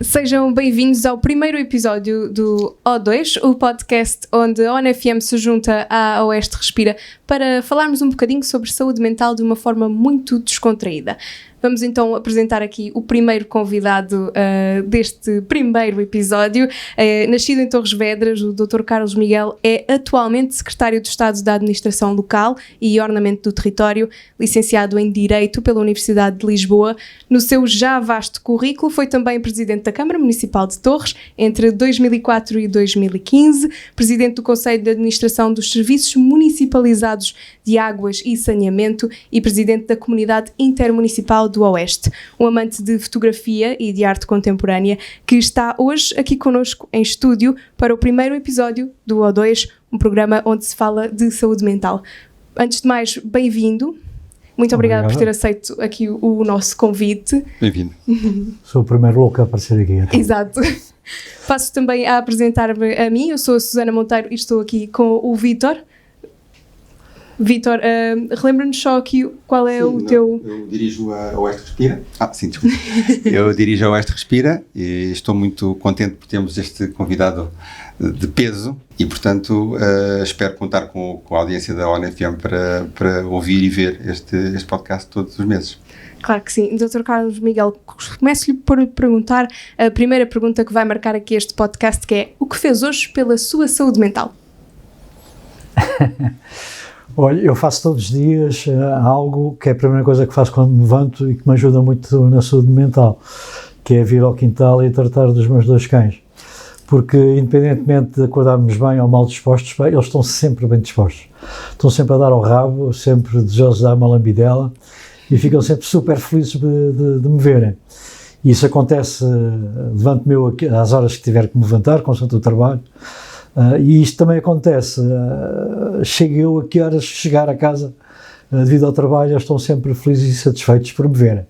Sejam bem-vindos ao primeiro episódio do O2, o podcast onde a ONFM se junta à Oeste Respira para falarmos um bocadinho sobre saúde mental de uma forma muito descontraída. Vamos então apresentar aqui o primeiro convidado deste primeiro episódio. Nascido em Torres Vedras, o Dr. Carlos Miguel é atualmente Secretário de Estado da Administração Local e Ordenamento do Território, licenciado em Direito pela Universidade de Lisboa. No seu já vasto currículo foi também Presidente da Câmara Municipal de Torres entre 2004 e 2015, Presidente do Conselho de Administração dos Serviços Municipalizados de Águas e Saneamento e Presidente da Comunidade Intermunicipal do Oeste, um amante de fotografia e de arte contemporânea que está hoje aqui connosco em estúdio para o primeiro episódio do O2, um programa onde se fala de saúde mental. Antes de mais, bem-vindo. Muito obrigada por ter aceito aqui o nosso convite. Bem-vindo. Sou o primeiro louco a aparecer aqui. Então. Exato. Passo também a apresentar-me a mim. Eu sou a Susana Monteiro e estou aqui com o Vítor. Vítor, relembra-nos só aqui qual é o teu... Eu dirijo a Oeste Respira. Sim, desculpa. Eu dirijo a Oeste Respira e estou muito contente por termos este convidado de peso e, portanto, espero contar com a audiência da ONFM para ouvir e ver este podcast todos os meses. Claro que sim. Dr. Carlos Miguel, começo-lhe por perguntar a primeira pergunta que vai marcar aqui este podcast, que é: o que fez hoje pela sua saúde mental? Olha, eu faço todos os dias algo que é a primeira coisa que faço quando me levanto e que me ajuda muito na saúde mental, que é vir ao quintal e tratar dos meus dois cães. Porque, independentemente de acordarmos bem ou mal dispostos, bem, eles estão sempre bem dispostos. Estão sempre a dar ao rabo, sempre desejosos de dar uma lambidela e ficam sempre super felizes de me verem. E isso acontece, levanto-me eu às horas que tiver que me levantar, consoante o trabalho. E isto também acontece, chego eu a que horas chegar a casa devido ao trabalho, eles estão sempre felizes e satisfeitos por me verem.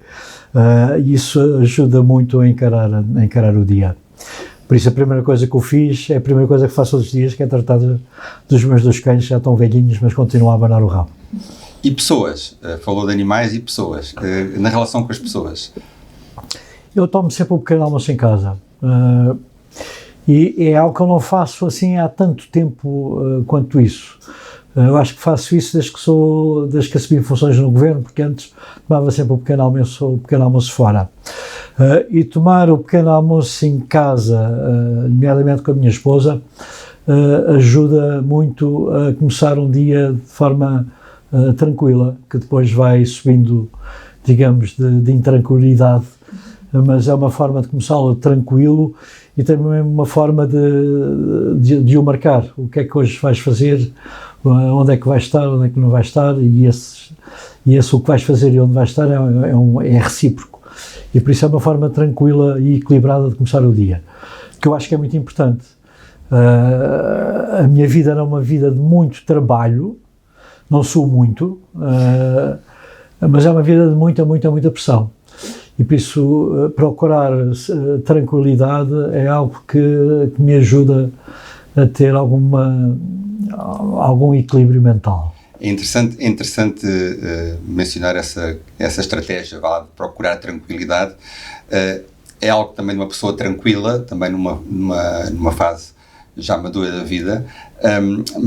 E isso ajuda muito a encarar o dia. Por isso a primeira coisa que eu fiz, é a primeira coisa que faço todos os dias, que é tratar dos meus dois cães, já estão velhinhos, mas continuam a abanar o rabo. E pessoas, falou de animais e pessoas, na relação com as pessoas? Eu tomo sempre um pequeno almoço em casa. E é algo que eu não faço assim há tanto tempo quanto isso. Eu acho que faço isso desde que assumi funções no governo, porque antes tomava sempre o pequeno almoço fora. E tomar o pequeno almoço em casa, nomeadamente com a minha esposa, ajuda muito a começar um dia de forma tranquila, que depois vai subindo, digamos, de intranquilidade, mas é uma forma de começá-lo tranquilo e também uma forma de o marcar. O que é que hoje vais fazer, onde é que vais estar, onde é que não vais estar, e esse o que vais fazer e onde vais estar é recíproco. E por isso é uma forma tranquila e equilibrada de começar o dia, que eu acho que é muito importante. A minha vida era uma vida de muito trabalho, não sou muito, mas é uma vida de muita pressão. E por isso procurar tranquilidade é algo que me ajuda a ter algum equilíbrio mental. É interessante mencionar essa estratégia de procurar tranquilidade. É algo também de uma pessoa tranquila, também numa fase já madura da vida,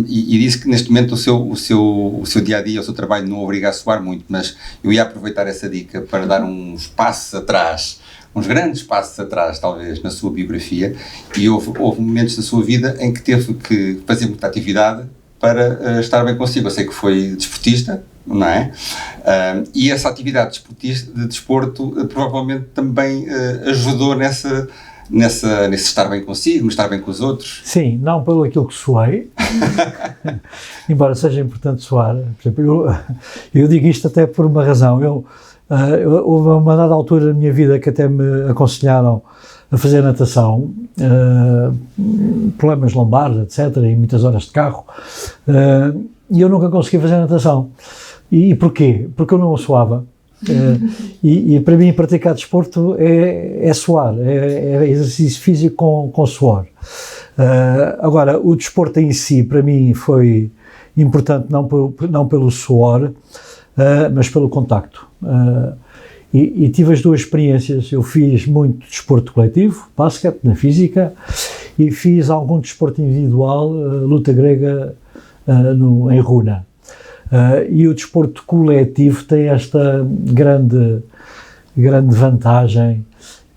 e disse que neste momento o seu dia-a-dia, o seu trabalho não o obriga a suar muito, mas eu ia aproveitar essa dica para dar uns grandes passos atrás, talvez, na sua biografia, e houve momentos da sua vida em que teve que fazer muita atividade para estar bem consigo. Eu sei que foi desportista, não é? E essa atividade de desporto provavelmente também ajudou nesse estar bem consigo, no estar bem com os outros? Sim, não pelo aquilo que soei, embora seja importante soar. Por exemplo, eu digo isto até por uma razão. Houve uma dada altura na minha vida que até me aconselharam a fazer natação, problemas lombares, etc., e muitas horas de carro, e eu nunca consegui fazer natação. E porquê? Porque eu não suava. E para mim praticar desporto é suar, é exercício físico com suor. Agora, o desporto em si para mim foi importante não pelo suor, mas pelo contacto. E tive as duas experiências. Eu fiz muito desporto coletivo, basquete, na física, e fiz algum desporto individual, luta grega em runa. E o desporto coletivo tem esta grande vantagem,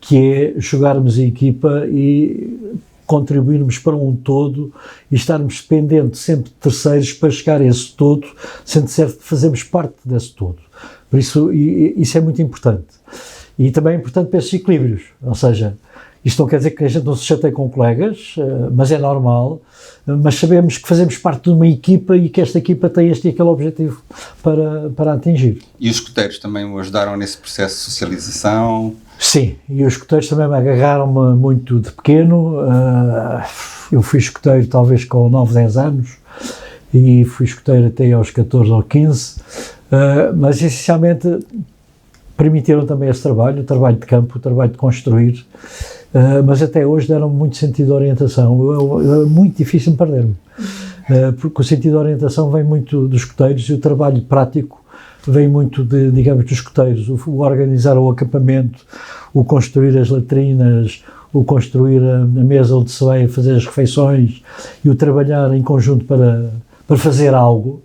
que é jogarmos em equipa e contribuirmos para um todo e estarmos dependentes sempre de terceiros para chegar a esse todo, sendo certo que fazemos parte desse todo. Por isso, isso é muito importante. E também é importante para esses equilíbrios, ou seja, isto não quer dizer que a gente não se chateie com colegas, mas é normal, mas sabemos que fazemos parte de uma equipa e que esta equipa tem este e aquele objetivo para atingir. E os escuteiros também o ajudaram nesse processo de socialização? Sim, e os escuteiros também me agarraram-me muito de pequeno. Eu fui escuteiro talvez com 9, 10 anos e fui escuteiro até aos 14 ou 15, mas essencialmente permitiram também esse trabalho, o trabalho de campo, o trabalho de construir, mas até hoje deram-me muito sentido de orientação. É muito difícil perder-me, porque o sentido de orientação vem muito dos escuteiros e o trabalho prático vem muito digamos, dos escuteiros, o organizar o acampamento, o construir as latrinas, o construir a mesa onde se vai fazer as refeições e o trabalhar em conjunto para fazer algo,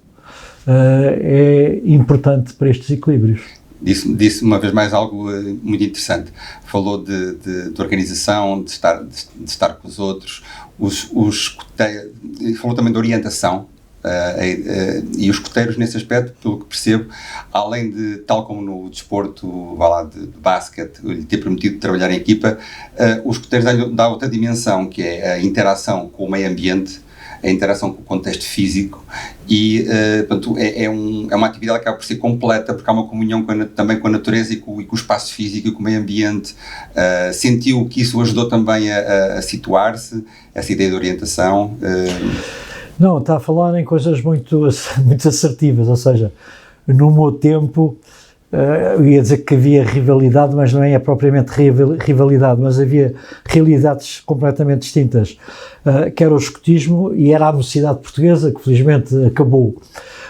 é importante para estes equilíbrios. Disse uma vez mais algo muito interessante. Falou de organização, de estar com os outros, falou também de orientação. E os escuteiros, nesse aspecto, pelo que percebo, além de, tal como no desporto de basquete, lhe ter permitido trabalhar em equipa, os escuteiros dão outra dimensão, que é a interação com o meio ambiente, a interação com o contexto físico e, portanto, é uma atividade que acaba por ser completa, porque há uma comunhão também com a natureza e com o espaço físico e com o meio ambiente. Sentiu que isso ajudou também a situar-se, essa ideia de orientação? Não, está a falar em coisas muito assertivas, ou seja, no meu tempo, eu ia dizer que havia rivalidade, mas não é propriamente rivalidade, mas havia realidades completamente distintas, que era o escotismo e era a mocidade portuguesa, que felizmente acabou.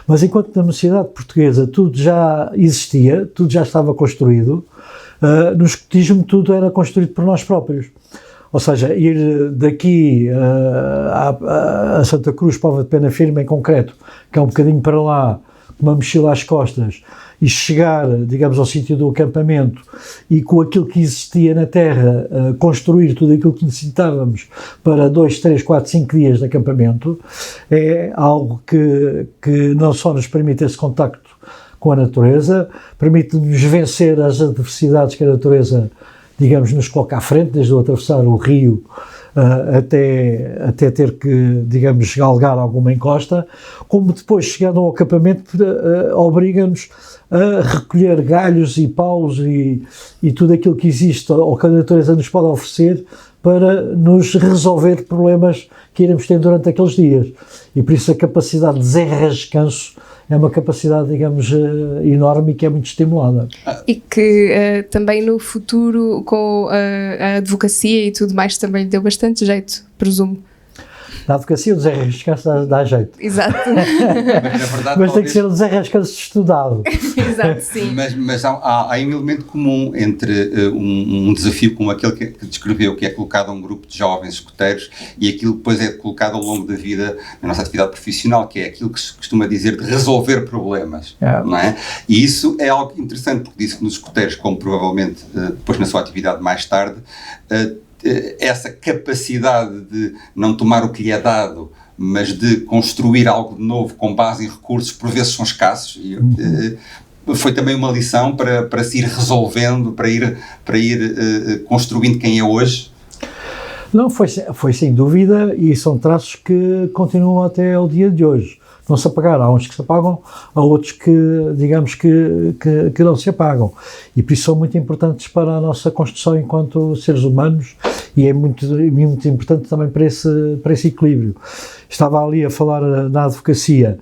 Mas enquanto na mocidade portuguesa tudo já existia, tudo já estava construído, no escotismo tudo era construído por nós próprios. Ou seja, ir daqui a Santa Cruz, Póvoa de Pena Firme em concreto, que é um bocadinho para lá, com uma mochila às costas, e chegar, digamos, ao sítio do acampamento e com aquilo que existia na terra, construir tudo aquilo que necessitávamos para 2, 3, 4, 5 dias de acampamento, é algo que não só nos permite esse contacto com a natureza, permite-nos vencer as adversidades que a natureza, digamos, nos coloca à frente, desde o atravessar o rio até ter que, digamos, galgar alguma encosta, como depois, chegando ao acampamento, obriga-nos a recolher galhos e paus e tudo aquilo que existe ou que a natureza nos pode oferecer para nos resolver problemas que iremos ter durante aqueles dias. E por isso a capacidade de desenrascanço é uma capacidade, digamos, enorme e que é muito estimulada. E que também no futuro, com a advocacia e tudo mais, também lhe deu bastante jeito, presumo. Na advocacia o desenrascanço dá jeito. Exato. Mas tem que ser um desenrascanço estudado. Exato, sim. Mas há um elemento comum entre um desafio como aquele que descreveu, que é colocado a um grupo de jovens escuteiros, e aquilo que depois é colocado ao longo da vida na nossa atividade profissional, que é aquilo que se costuma dizer de resolver problemas. Não é? E isso é algo interessante, porque diz que nos escuteiros, como provavelmente depois na sua atividade mais tarde, essa capacidade de não tomar o que lhe é dado, mas de construir algo de novo com base em recursos, por vezes são escassos, e foi também uma lição para se ir resolvendo, para ir construindo quem é hoje. Não, foi sem dúvida, e são traços que continuam até ao dia de hoje. Não se apagaram, há uns que se apagam, há outros que, digamos, que não se apagam. E por isso são muito importantes para a nossa construção enquanto seres humanos e é muito importante também para esse equilíbrio. Estava ali a falar na advocacia.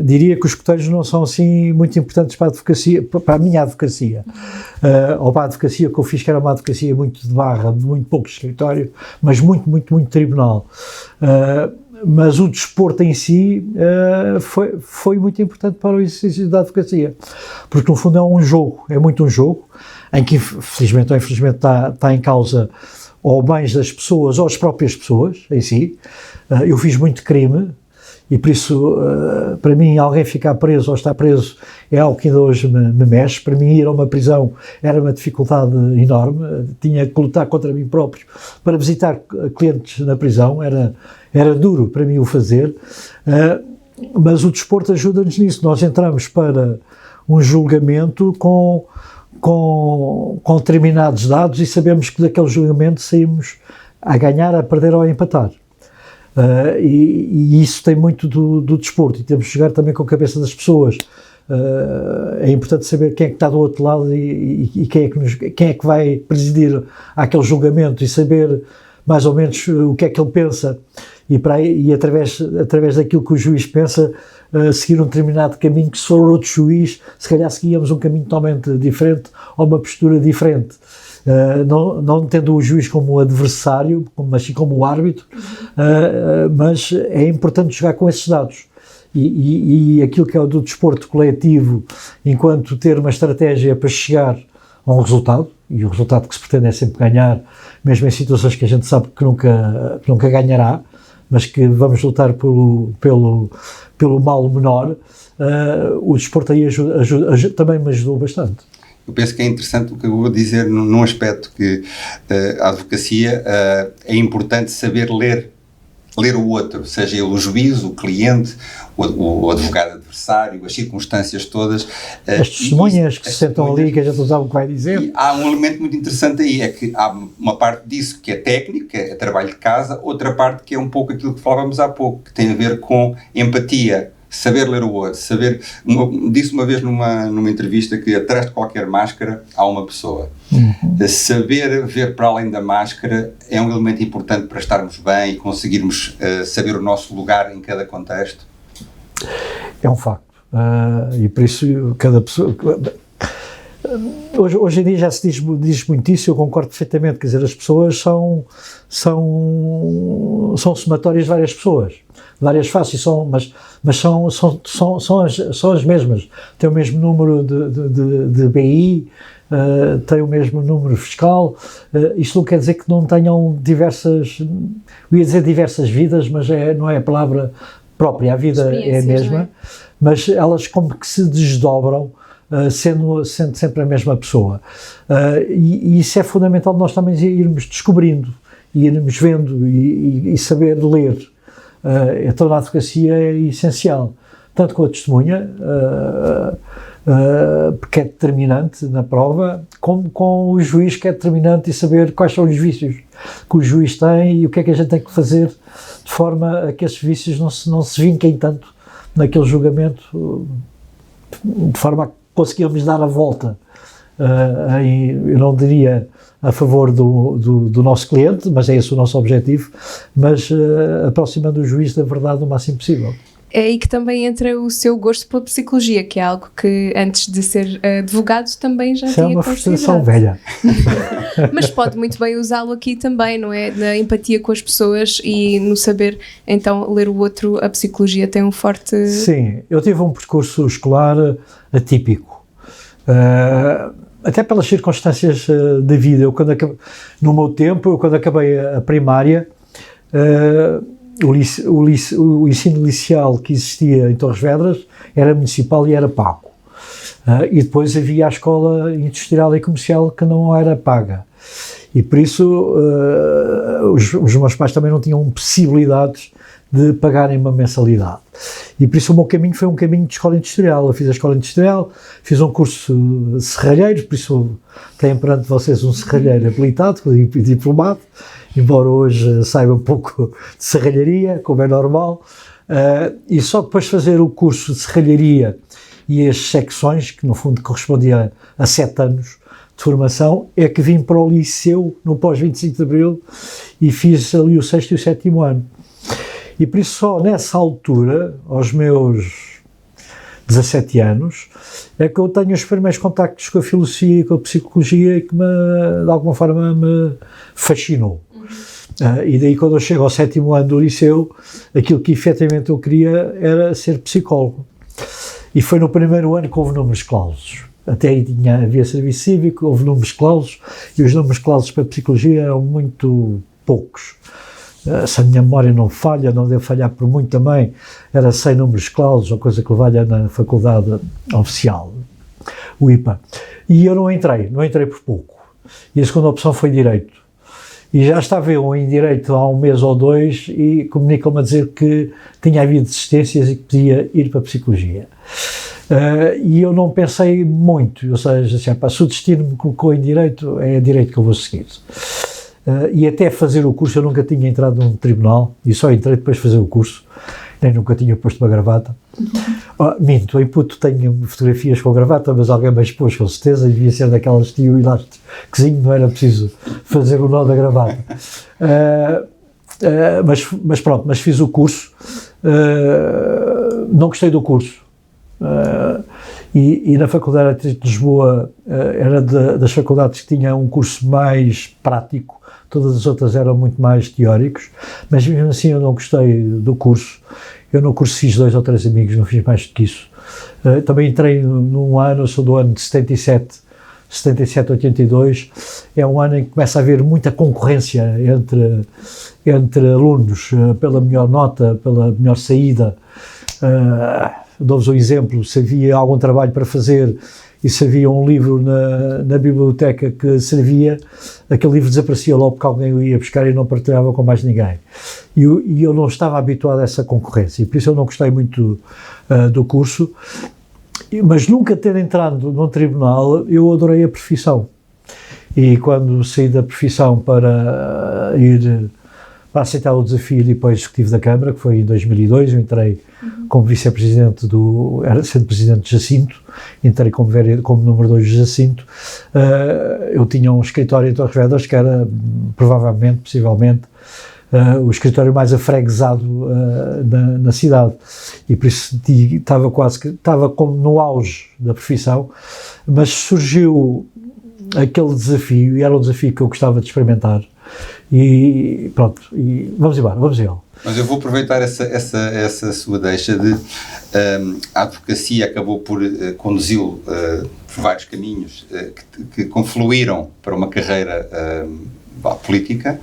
Diria que os escuteiros não são assim muito importantes para a advocacia, para a minha advocacia, ou para a advocacia que eu fiz, que era uma advocacia muito de barra, de muito pouco escritório, mas muito tribunal. mas o desporto em si foi muito importante para o exercício da advocacia, porque no fundo é muito um jogo, em que felizmente ou infelizmente está em causa ou bens das pessoas ou as próprias pessoas em si. Eu fiz muito crime e por isso, para mim, alguém ficar preso ou estar preso é algo que ainda hoje me mexe. Para mim, ir a uma prisão era uma dificuldade enorme, tinha que lutar contra mim próprio para visitar clientes na prisão, era duro para mim o fazer, mas o desporto ajuda-nos nisso. Nós entramos para um julgamento com determinados dados e sabemos que daquele julgamento saímos a ganhar, a perder ou a empatar. E isso tem muito do desporto, e temos de jogar também com a cabeça das pessoas. É importante saber quem é que está do outro lado e quem é que vai presidir àquele julgamento, e saber mais ou menos o que é que ele pensa, e através daquilo que o juiz pensa, seguir um determinado caminho, que se for outro juiz, se calhar seguíamos um caminho totalmente diferente, ou uma postura diferente. Não tendo o juiz como adversário, mas sim como o árbitro, mas é importante jogar com esses dados. E aquilo que é o do desporto coletivo, enquanto ter uma estratégia para chegar a um resultado, e o resultado que se pretende é sempre ganhar, mesmo em situações que a gente sabe que nunca ganhará, mas que vamos lutar pelo mal menor. O desporto aí também me ajudou bastante. Eu penso que é interessante o que eu vou dizer num aspecto que a advocacia é importante saber ler o outro, seja ele o juiz, o cliente, o advogado adversário, as circunstâncias todas. As testemunhas que se sentam ali, que a gente não sabe o que vai dizer. E há um elemento muito interessante aí, é que há uma parte disso que é técnico, que é trabalho de casa, outra parte que é um pouco aquilo que falávamos há pouco, que tem a ver com empatia, saber ler o outro, disse uma vez numa entrevista que atrás de qualquer máscara há uma pessoa. Saber ver para além da máscara é um elemento importante para estarmos bem e conseguirmos saber o nosso lugar em cada contexto. É um facto. E por isso cada pessoa... Hoje em dia já se diz muito isso, eu concordo perfeitamente, quer dizer, as pessoas são somatórias de várias pessoas, várias faces, mas são as mesmas, têm o mesmo número de BI, têm o mesmo número fiscal. Isto não quer dizer que não tenham diversas, eu ia dizer diversas vidas, mas não é a palavra própria, a vida é a mesma, mas elas como que se desdobram, sendo sempre a mesma pessoa. E isso é fundamental, nós também irmos descobrindo, irmos vendo e saber ler. Então na advocacia é essencial, tanto com a testemunha, porque é determinante na prova, como com o juiz, que é determinante, e saber quais são os vícios que o juiz tem e o que é que a gente tem que fazer de forma a que esses vícios não se vinquem tanto naquele julgamento, de forma a conseguirmos dar a volta, eu não diria a favor do nosso cliente, mas é esse o nosso objetivo, mas aproximando o juiz da verdade o máximo possível. É aí que também entra o seu gosto pela psicologia, que é algo que antes de ser advogado também já tinha considerado. Isso é uma frustração velha. Mas pode muito bem usá-lo aqui também, não é? Na empatia com as pessoas e no saber, então, ler o outro, a psicologia tem um forte... Sim, eu tive um percurso escolar atípico. Até pelas circunstâncias da vida. No meu tempo, quando acabei a primária, o ensino liceal que existia em Torres Vedras era municipal e era pago. E depois havia a escola industrial e comercial que não era paga. E por isso os meus pais também não tinham possibilidades de pagarem uma mensalidade. E por isso o meu caminho foi um caminho de escola industrial. Eu fiz a escola industrial, fiz um curso de serralheiro, por isso tenho perante vocês um serralheiro habilitado e diplomado, embora hoje saiba um pouco de serralharia, como é normal. E só depois de fazer o curso de serralharia e as secções, que no fundo correspondia a 7 anos de formação, é que vim para o liceu no pós-25 de Abril e fiz ali o 6º e o 7º ano. E por isso só nessa altura, aos meus 17 anos, é que eu tenho os primeiros contactos com a filosofia e com a psicologia, que de alguma forma me fascinou. E daí, quando eu chego ao 7º ano do liceu, aquilo que efetivamente eu queria era ser psicólogo. E foi no primeiro ano que houve números clausos. Até aí havia serviço cívico, houve números clausos, e os números clausos para psicologia eram muito poucos. Se a minha memória não falha, não deve falhar por muito também, era 100 números clausos, ou coisa que valha na faculdade oficial, o IPA. E eu não entrei por pouco. E a segunda opção foi Direito. E já estava eu em Direito há um mês ou 2 e comunicam-me a dizer que tinha havido desistências e que podia ir para a Psicologia. E eu não pensei muito, ou seja, se o destino me colocou em Direito, é Direito que eu vou seguir. E até fazer o curso eu nunca tinha entrado num tribunal, e só entrei depois de fazer o curso, nem nunca tinha posto uma gravata. Minto, em puto tenho fotografias com gravata, mas alguém me expôs com certeza, e devia ser daquelas tio elásticozinho, não era preciso fazer o nó da gravata. Mas pronto, mas fiz o curso, não gostei do curso. E na Faculdade de Lisboa era das faculdades que tinha um curso mais prático, todas as outras eram muito mais teóricos, mas mesmo assim eu não gostei do curso. Eu no curso fiz 2 ou 3 amigos, não fiz mais do que isso. Também entrei num ano, eu sou do ano de 77, 82, é um ano em que começa a haver muita concorrência entre alunos, pela melhor nota, pela melhor saída. Dou-vos um exemplo, se havia algum trabalho para fazer e se havia um livro na biblioteca que servia, aquele livro desaparecia logo porque alguém o ia buscar e não partilhava com mais ninguém. E eu não estava habituado a essa concorrência, e por isso eu não gostei muito do curso, mas nunca ter entrado num tribunal, eu adorei a profissão. E quando saí da profissão para aceitar o desafio de ir para o Executivo da Câmara, que foi em 2002, eu entrei como vice-presidente era sendo presidente de Jacinto, entrei como número 2 de Jacinto. Eu tinha um escritório em Torres Vedras que era, possivelmente, o escritório mais afreguesado na cidade, e por isso estava como no auge da profissão, mas surgiu aquele desafio, e era um desafio que eu gostava de experimentar, e pronto, e vamos embora, vamos a ele. Mas eu vou aproveitar essa sua deixa de a advocacia acabou por conduzi-lo por vários caminhos que confluíram para uma carreira política,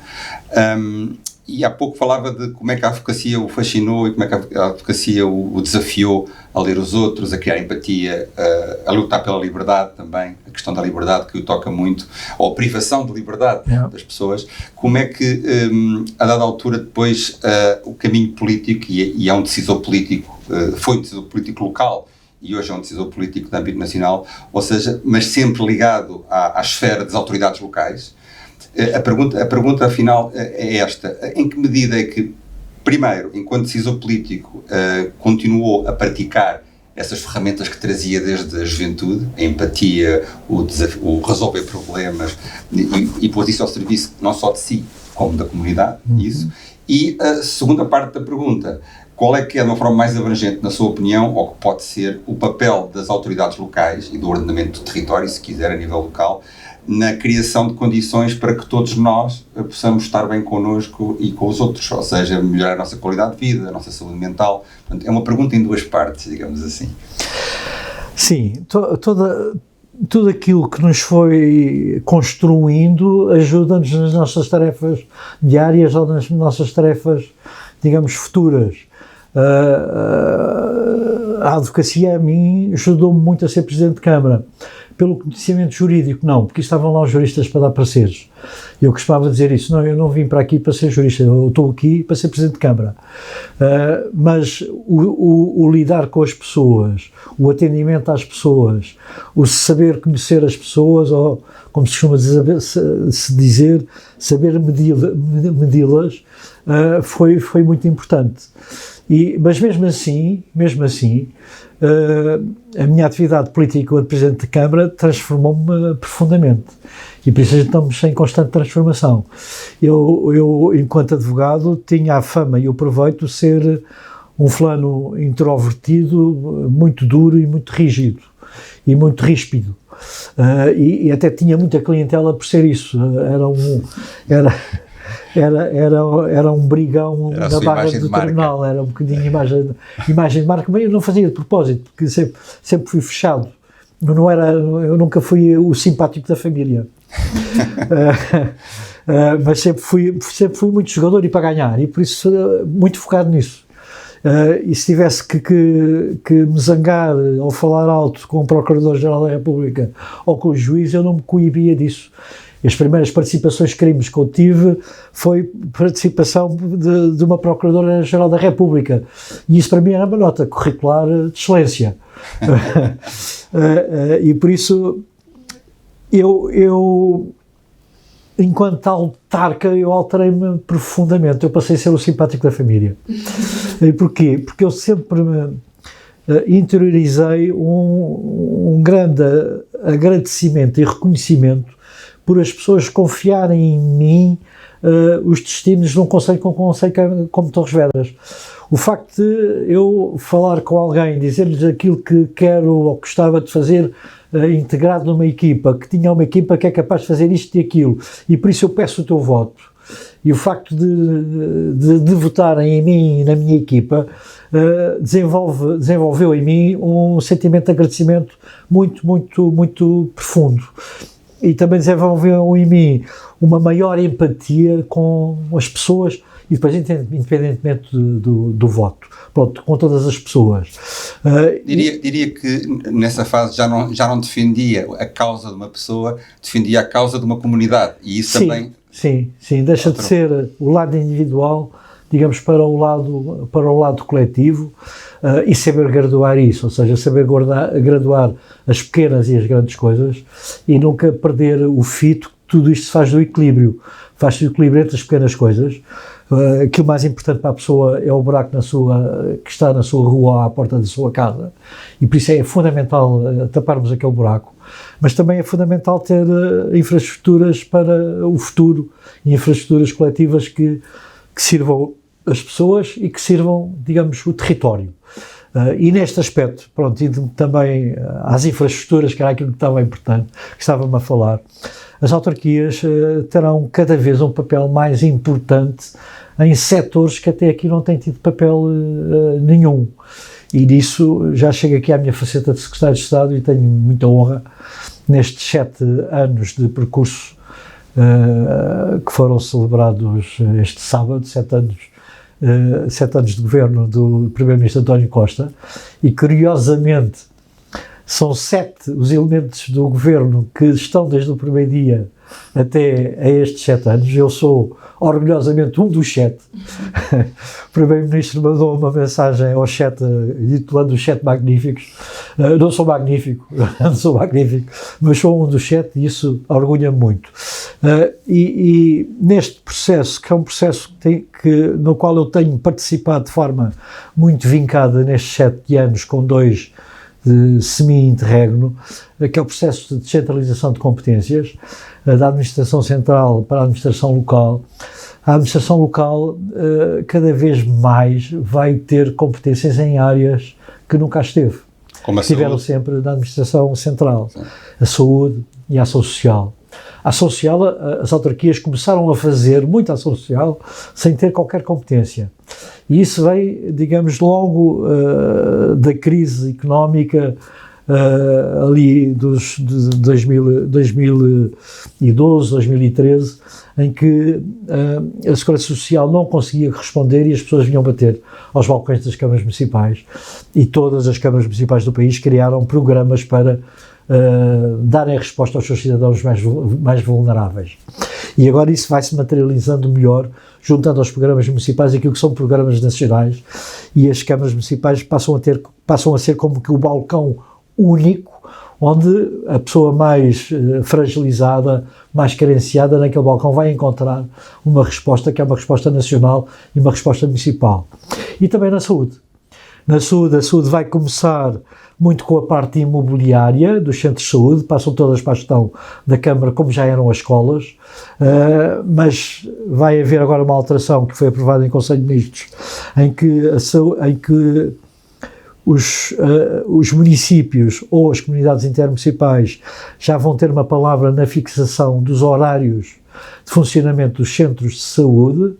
e há pouco falava de como é que a advocacia o fascinou e como é que a advocacia o desafiou a ler os outros, a criar empatia, a lutar pela liberdade também, a questão da liberdade que o toca muito, ou a privação de liberdade das pessoas. Como é que, a dada altura, depois, o caminho político, e é um decisor político, foi um decisor político local, e hoje é um decisor político de âmbito nacional, ou seja, mas sempre ligado à esfera das autoridades locais. A pergunta afinal é esta: em que medida é que, primeiro, enquanto decisor político, continuou a praticar essas ferramentas que trazia desde a juventude, a empatia, o resolver problemas, e pôs isso ao serviço não só de si, como da comunidade, isso. E a segunda parte da pergunta: qual é que é, de uma forma mais abrangente, na sua opinião, ou que pode ser o papel das autoridades locais e do ordenamento do território, se quiser, a nível local, na criação de condições para que todos nós possamos estar bem connosco e com os outros, ou seja, melhorar a nossa qualidade de vida, a nossa saúde mental? Portanto, é uma pergunta em 2 partes, digamos assim. Sim, tudo aquilo que nos foi construindo ajuda-nos nas nossas tarefas diárias ou nas nossas tarefas, digamos, futuras. A advocacia a mim ajudou-me muito a ser Presidente de Câmara. Pelo conhecimento jurídico, não, porque estavam lá os juristas para dar pareceres. Eu costumava dizer isso: não, eu não vim para aqui para ser jurista, eu estou aqui para ser Presidente de Câmara. Mas o lidar com as pessoas, o atendimento às pessoas, o saber conhecer as pessoas, ou, como se costuma dizer, saber medi-las, foi muito importante. Mas mesmo assim, a minha atividade política enquanto Presidente de Câmara transformou-me profundamente, e por isso estamos em constante transformação. Eu, enquanto advogado, tinha a fama e o proveito de ser um fulano introvertido, muito duro e muito rígido, e muito ríspido. E até tinha muita clientela por ser isso. era um brigão era na barra do terminal, era um bocadinho imagem de marca, mas eu não fazia de propósito, porque sempre fui fechado. Eu nunca fui o simpático da família. Mas sempre fui muito jogador e para ganhar, e por isso muito focado nisso. E se tivesse que me zangar ou falar alto com o Procurador-Geral da República ou com o juiz, eu não me coibia disso. As primeiras participações crimes que eu tive foi participação de uma Procuradora-Geral da República, e isso para mim era uma nota curricular de excelência. E por isso eu enquanto autarca, eu alterei-me profundamente. Eu passei a ser o simpático da família. E porquê? Porque eu sempre me interiorizei um grande agradecimento e reconhecimento por as pessoas confiarem em mim os destinos de um concelho como Torres Vedras. O facto de eu falar com alguém, dizer-lhes aquilo que quero ou gostava de fazer, integrado numa equipa, que tinha uma equipa que é capaz de fazer isto e aquilo, e por isso eu peço o teu voto, e o facto de votarem em mim e na minha equipa, desenvolveu em mim um sentimento de agradecimento muito, muito, muito profundo. E também desenvolveu em mim uma maior empatia com as pessoas, e depois independentemente do voto, pronto, com todas as pessoas. Diria que nessa fase já não defendia a causa de uma pessoa, defendia a causa de uma comunidade, e isso sim, também... Sim, deixa de ser o lado individual, digamos, para o lado coletivo, e saber graduar isso, ou seja, saber graduar as pequenas e as grandes coisas, e nunca perder o fito. Tudo isto se faz do equilíbrio, faz-se o equilíbrio entre as pequenas coisas. Que o mais importante para a pessoa é o buraco que está na sua rua, à porta da sua casa, e por isso é fundamental taparmos aquele buraco, mas também é fundamental ter infraestruturas para o futuro, e infraestruturas coletivas que sirvam as pessoas e que sirvam, digamos, o território. E neste aspecto, pronto, e também às infraestruturas, que era aquilo que estava importante, que estava-me a falar, as autarquias terão cada vez um papel mais importante em setores que até aqui não têm tido papel nenhum. E disso já chego aqui à minha faceta de Secretário de Estado, e tenho muita honra nestes 7 anos de percurso que foram celebrados este sábado, 7 anos de governo do Primeiro-Ministro António Costa, e curiosamente são 7 os elementos do governo que estão desde o primeiro dia até a estes 7 anos. Eu sou orgulhosamente um dos 7. O Primeiro-Ministro mandou uma mensagem aos 7, intitulando os 7 magníficos. Não sou magnífico, mas sou um dos 7, e isso orgulha-me muito. E neste processo, que é um processo no qual eu tenho participado de forma muito vincada nestes 7 anos, com 2 de semi-interregno, que é o processo de descentralização de competências da administração central para a administração local. A administração local cada vez mais vai ter competências em áreas que nunca esteve. Como a estiveram saúde? Sempre na administração central. Sim. A saúde e a ação social. A ação social, as autarquias começaram a fazer muita ação social sem ter qualquer competência. E isso veio, digamos, logo da crise económica ali de 2012, 2013, em que a Segurança Social não conseguia responder e as pessoas vinham bater aos balcões das câmaras municipais, e todas as câmaras municipais do país criaram programas para darem resposta aos seus cidadãos mais vulneráveis. E agora isso vai se materializando melhor, juntando aos programas municipais aquilo que são programas nacionais, e as câmaras municipais passam a ser como que o balcão único, onde a pessoa mais fragilizada, mais carenciada naquele balcão vai encontrar uma resposta que é uma resposta nacional e uma resposta municipal. E também na saúde. Na saúde, a saúde vai começar muito com a parte imobiliária dos centros de saúde, passam todas para a gestão da Câmara, como já eram as escolas, mas vai haver agora uma alteração que foi aprovada em Conselho de Ministros, em que os municípios ou as comunidades intermunicipais já vão ter uma palavra na fixação dos horários de funcionamento dos centros de saúde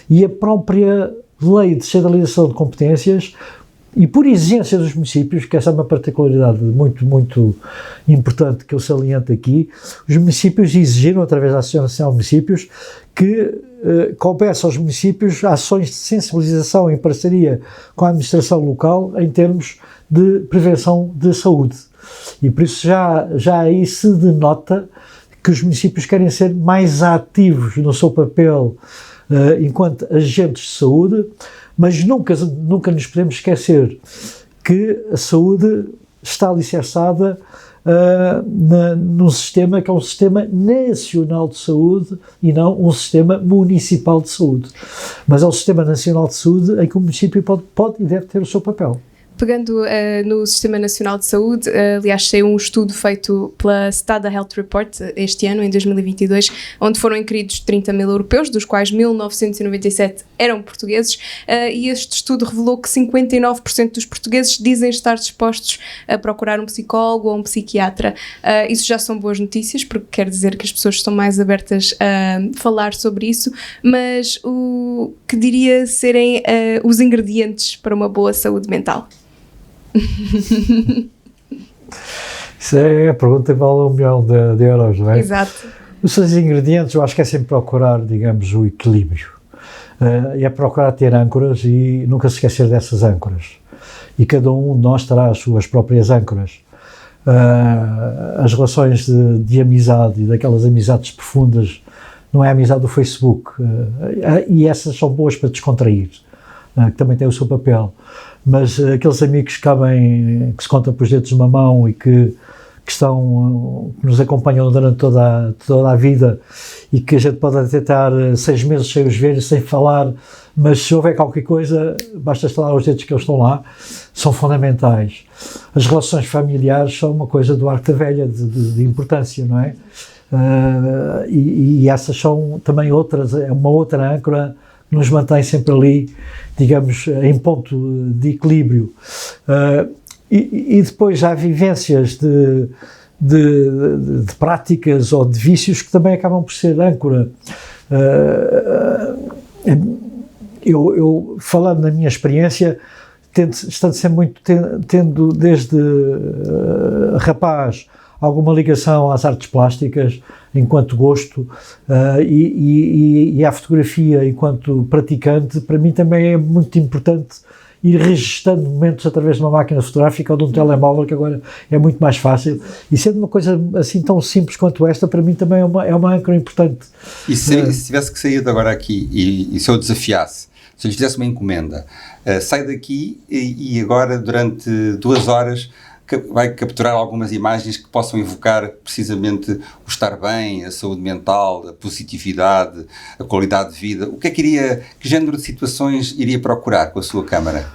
e a própria lei de centralização de competências e por exigência dos municípios, que essa é uma particularidade muito, muito importante que eu saliento aqui, os municípios exigiram, através da Associação Nacional de Municípios, que coubesse aos municípios ações de sensibilização em parceria com a administração local em termos de prevenção de saúde. E por isso já aí se denota que os municípios querem ser mais ativos no seu papel enquanto agentes de saúde, mas nunca nos podemos esquecer que a saúde está alicerçada num sistema que é um sistema nacional de saúde e não um sistema municipal de saúde. Mas é um sistema nacional de saúde em que o município pode e deve ter o seu papel. Pegando no Sistema Nacional de Saúde, aliás, saiu um estudo feito pela Stada Health Report este ano, em 2022, onde foram inquiridos 30 mil europeus, dos quais 1.997 eram portugueses, e este estudo revelou que 59% dos portugueses dizem estar dispostos a procurar um psicólogo ou um psiquiatra. Isso já são boas notícias, porque quer dizer que as pessoas estão mais abertas a falar sobre isso, mas o que diria serem os ingredientes para uma boa saúde mental? Isso é a pergunta que vale 1 milhão de euros, não é? Exato. Os seus ingredientes, eu acho que é sempre procurar, digamos, o equilíbrio. É procurar ter âncoras e nunca se esquecer dessas âncoras. E cada um de nós terá as suas próprias âncoras. As relações de amizade e daquelas amizades profundas não é a amizade do Facebook. E essas são boas para descontrair, que também têm o seu papel. Mas aqueles amigos que se contam pelos dedos de uma mão e que nos acompanham durante toda a vida e que a gente pode até estar 6 meses sem os ver, sem falar, mas se houver qualquer coisa, basta estalar os dedos que eles estão lá, são fundamentais. As relações familiares são uma coisa do arco da velha, de importância, não é? E essas são também outras, é uma outra âncora que nos mantém sempre ali, digamos, em ponto de equilíbrio. E depois há vivências de práticas ou de vícios que também acabam por ser âncora. Eu falando na minha experiência, estando sempre muito, tendo desde rapaz alguma ligação às artes plásticas enquanto gosto e à fotografia enquanto praticante, para mim também é muito importante ir registando momentos através de uma máquina fotográfica ou de um telemóvel, que agora é muito mais fácil, e sendo uma coisa assim tão simples quanto esta, para mim também é uma âncora importante. E se tivesse que sair de agora aqui e se eu desafiasse, se eu lhe fizesse uma encomenda, sai daqui e agora durante 2 horas vai capturar algumas imagens que possam evocar precisamente o estar bem, a saúde mental, a positividade, a qualidade de vida. O que é que género de situações iria procurar com a sua câmara?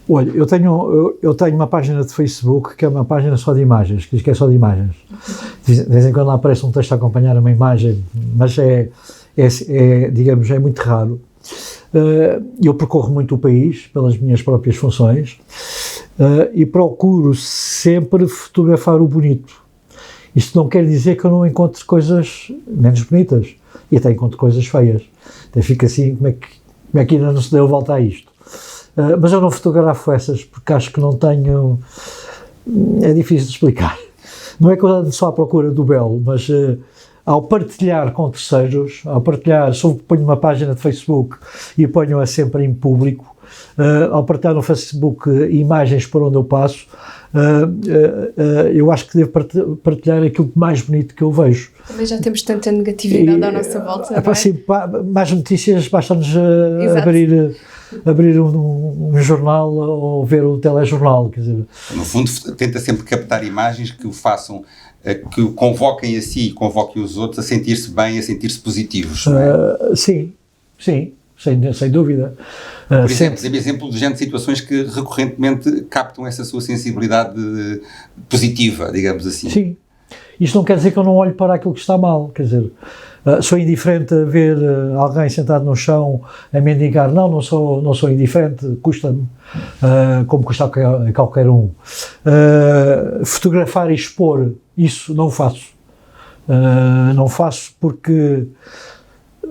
Olha, eu tenho uma página de Facebook que é uma página só de imagens, que diz que é só de imagens. De vez em quando lá aparece um texto a acompanhar uma imagem, mas digamos, é muito raro. Eu percorro muito o país pelas minhas próprias funções e procuro sempre fotografar o bonito. Isto não quer dizer que eu não encontre coisas menos bonitas, e até encontro coisas feias. Até fico assim, como é que ainda não se deu volta a isto? Mas eu não fotografo essas porque acho que não tenho... É difícil de explicar. Não é que eu ando só à procura do belo, mas... ao partilhar com terceiros, se eu ponho uma página de Facebook e ponho-a sempre em público, ao partilhar no Facebook imagens por onde eu passo, eu acho que devo partilhar aquilo mais bonito que eu vejo. Também já temos tanta negatividade à nossa volta. Sim, mais notícias, basta-nos abrir um jornal ou ver um telejornal. Quer dizer. No fundo, tenta sempre captar imagens que o façam, que o convoquem a si e convoquem os outros a sentir-se bem, a sentir-se positivos. Não é? Sim, sem dúvida. Por exemplo, do género de situações que recorrentemente captam essa sua sensibilidade positiva, digamos assim. Sim. Isto não quer dizer que eu não olho para aquilo que está mal, quer dizer, sou indiferente a ver alguém sentado no chão a mendigar. Não sou indiferente, custa-me, como custa a qualquer um. Fotografar e expor, isso não faço. Não faço porque,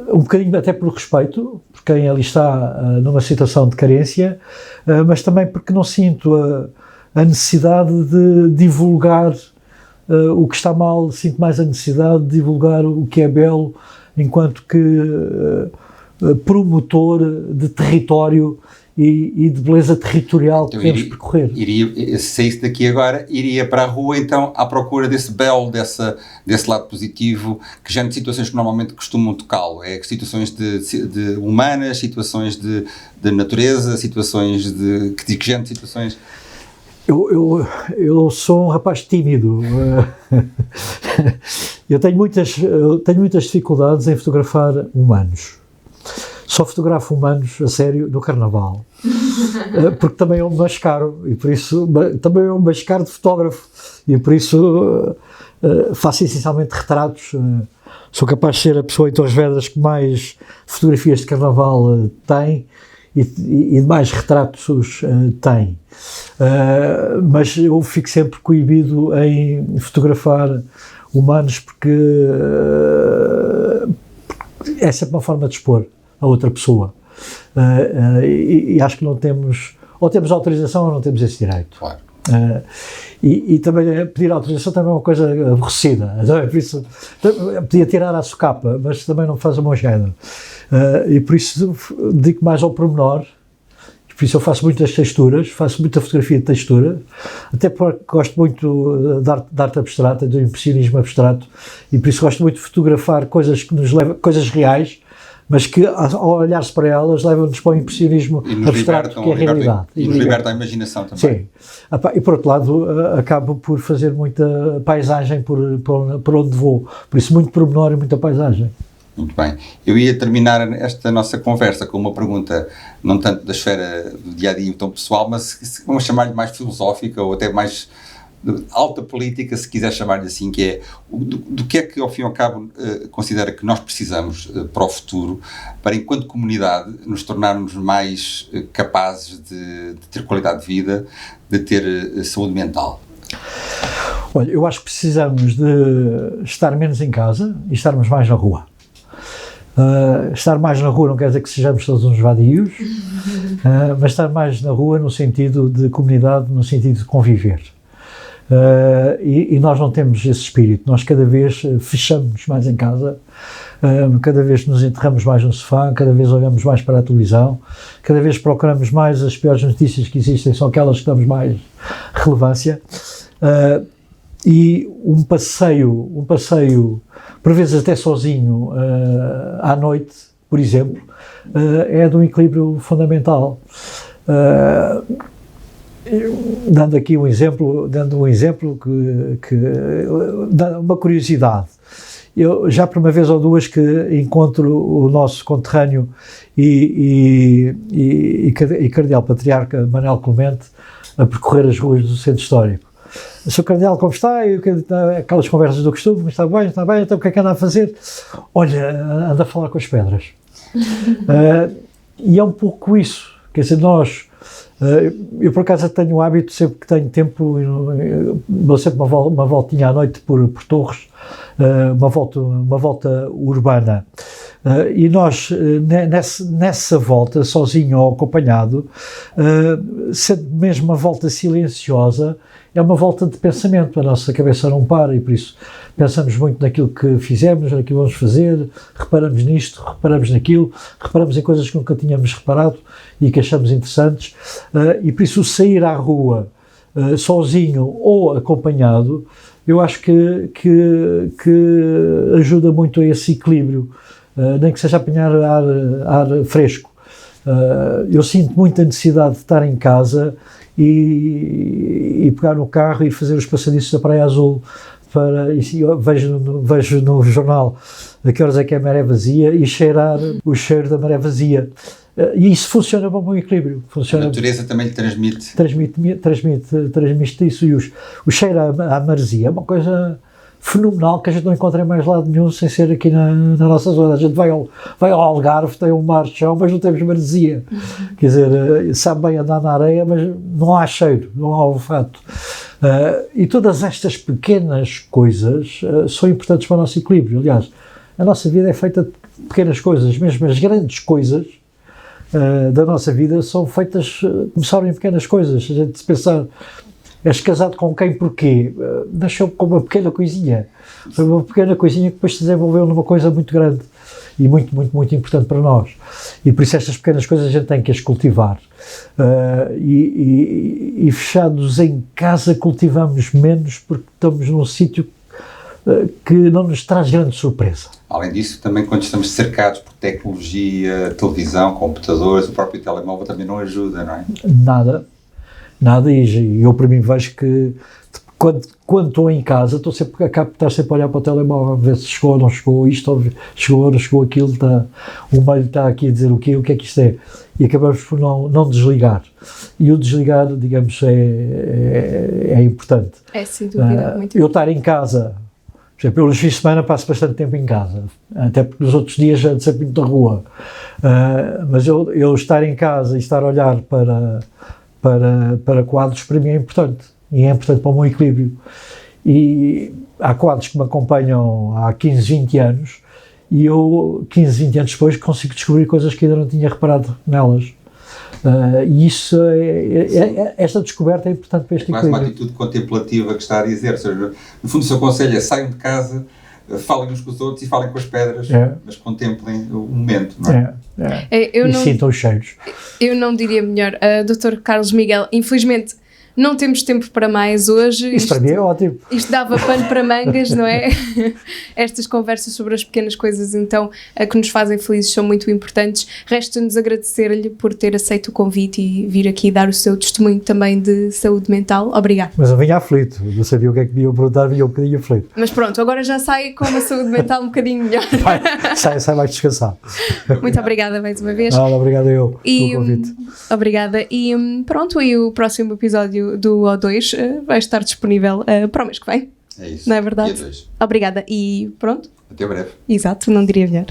um bocadinho até por respeito, por quem ali está numa situação de carência, mas também porque não sinto a necessidade de divulgar o que está mal, sinto mais a necessidade de divulgar o que é belo, enquanto que promotor de território e de beleza territorial que podemos percorrer. Se saísse daqui agora, iria para a rua então à procura desse belo, desse lado positivo, que já de situações que normalmente costumam tocá-lo, situações de humanas, situações de natureza, situações que gente situações... Eu sou um rapaz tímido. Eu tenho muitas dificuldades em fotografar humanos. Só fotografo humanos, a sério, no Carnaval. Porque também eu me mascaro, e por isso, também eu me mascaro de fotógrafo, e por isso faço essencialmente retratos. Sou capaz de ser a pessoa em Torres Vedras que mais fotografias de Carnaval tem, e mais retratos tem. Mas eu fico sempre coibido em fotografar humanos, porque é sempre uma forma de expor a outra pessoa, e acho que não temos, ou temos autorização ou não temos esse direito. Claro. E também pedir autorização também é uma coisa aborrecida, por isso podia tirar a socapa, mas também não faz o meu género, e por isso digo mais ao pormenor. Por isso eu faço muitas texturas, faço muita fotografia de textura, até porque gosto muito de arte abstrata, do impressionismo abstrato, e por isso gosto muito de fotografar coisas que nos levam, coisas reais, mas que ao olhar-se para elas levam-nos para o impressionismo abstrato, que é a realidade. E nos liberta a imaginação também. Sim. E por outro lado, acabo por fazer muita paisagem por onde vou, por isso muito pormenor e muita paisagem. Muito bem. Eu ia terminar esta nossa conversa com uma pergunta, não tanto da esfera do dia-a-dia tão pessoal, mas vamos chamar-lhe mais filosófica ou até mais alta política, se quiser chamar-lhe assim, que é do que é que, ao fim e ao cabo, considera que nós precisamos para o futuro, para, enquanto comunidade, nos tornarmos mais capazes de ter qualidade de vida, de ter saúde mental? Olha, eu acho que precisamos de estar menos em casa e estarmos mais na rua. Estar mais na rua não quer dizer que sejamos todos uns vadios, mas estar mais na rua no sentido de comunidade, no sentido de conviver. E nós não temos esse espírito. Nós cada vez fechamos mais em casa, cada vez nos enterramos mais no sofá, cada vez olhamos mais para a televisão, cada vez procuramos mais as piores notícias que existem, são aquelas que damos mais relevância. E um passeio, por vezes até sozinho, à noite, por exemplo, é de um equilíbrio fundamental. Dando aqui um exemplo, uma curiosidade. Eu já por uma vez ou duas que encontro o nosso conterrâneo e cardeal patriarca Manuel Clemente a percorrer as ruas do centro histórico. Sr. Cardeal, como está? Aquelas conversas do costume, está bem, então o que é que anda a fazer? Olha, anda a falar com as pedras. E é um pouco isso, quer dizer, eu por acaso tenho o hábito, sempre que tenho tempo, dou sempre uma voltinha à noite por Torres, uma volta urbana. E nós, nessa volta, sozinho ou acompanhado, sendo mesmo uma volta silenciosa, é uma volta de pensamento, a nossa cabeça não para e por isso pensamos muito naquilo que fizemos, naquilo que vamos fazer, reparamos nisto, reparamos naquilo, reparamos em coisas que nunca tínhamos reparado e que achamos interessantes, e por isso sair à rua sozinho ou acompanhado, eu acho que ajuda muito a esse equilíbrio, nem que seja apanhar ar fresco. Eu sinto muita necessidade de estar em casa e pegar no carro e fazer os passadiços da Praia Azul. Vejo no jornal a que horas é que é a maré vazia e cheirar o cheiro da maré vazia. E isso funciona para um bom equilíbrio. A natureza também lhe transmite. Transmite isso. E o cheiro à maresia é uma coisa fenomenal que a gente não encontra em mais lado nenhum sem ser aqui na nossa zona. A gente vai ao Algarve, tem um mar de chão, mas não temos maresia. Quer dizer, sabe bem andar na areia, mas não há cheiro, não há olfato. E todas estas pequenas coisas são importantes para o nosso equilíbrio. Aliás, a nossa vida é feita de pequenas coisas, mesmo as grandes coisas da nossa vida são feitas, começaram em pequenas coisas. A gente se pensar, és casado com quem, porquê? Nasceu com uma pequena coisinha. Foi uma pequena coisinha que depois se desenvolveu numa coisa muito grande e muito, muito, muito importante para nós. E por isso estas pequenas coisas a gente tem que as cultivar. E fechados em casa cultivamos menos porque estamos num sítio que não nos traz grande surpresa. Além disso, também quando estamos cercados por tecnologia, televisão, computadores, o próprio telemóvel também não ajuda, não é? Nada, e eu para mim vejo que quando estou em casa, acabo de estar sempre a olhar para o telemóvel, ver se chegou ou não chegou isto, ou chegou ou não chegou aquilo, o meio está aqui a dizer o que é que isto é, e acabamos por não desligar. E o desligar, digamos, é importante. É, sem dúvida, muito eu estar em casa, por exemplo, eu nos fins de semana passo bastante tempo em casa, até porque nos outros dias ando sempre muito na rua, mas eu estar em casa e estar a olhar para quadros, para mim é importante, e é importante para o meu equilíbrio. E há quadros que me acompanham há 15, 20 anos, e eu, 15, 20 anos depois, consigo descobrir coisas que ainda não tinha reparado nelas. E isso esta descoberta é importante para este equilíbrio. É quase uma atitude contemplativa que está a dizer, ou seja, no fundo o seu conselho é saiam de casa, falem uns com os outros e falem com as pedras, mas contemplem o momento, não é? Sintam os cheiros. Eu não diria melhor. Dr. Carlos Miguel, infelizmente não temos tempo para mais hoje. Isso para mim é ótimo. Isto dava pano para mangas, não é? Estas conversas sobre as pequenas coisas, então, que nos fazem felizes são muito importantes. Resta-nos agradecer-lhe por ter aceito o convite e vir aqui dar o seu testemunho também de saúde mental. Obrigada. Mas eu vinha aflito, não sabia o que é que me iam perguntar, vinha um bocadinho aflito. Mas pronto, agora já sai com uma saúde mental um bocadinho melhor. Sai mais descansado. Muito obrigada mais uma vez. Obrigado eu pelo convite. Obrigada. E pronto, e o próximo episódio do O2 vai estar disponível para o mês que vem. É isso. Não é verdade? Dia 2. Obrigada. E pronto. Até breve. Exato, não diria melhor.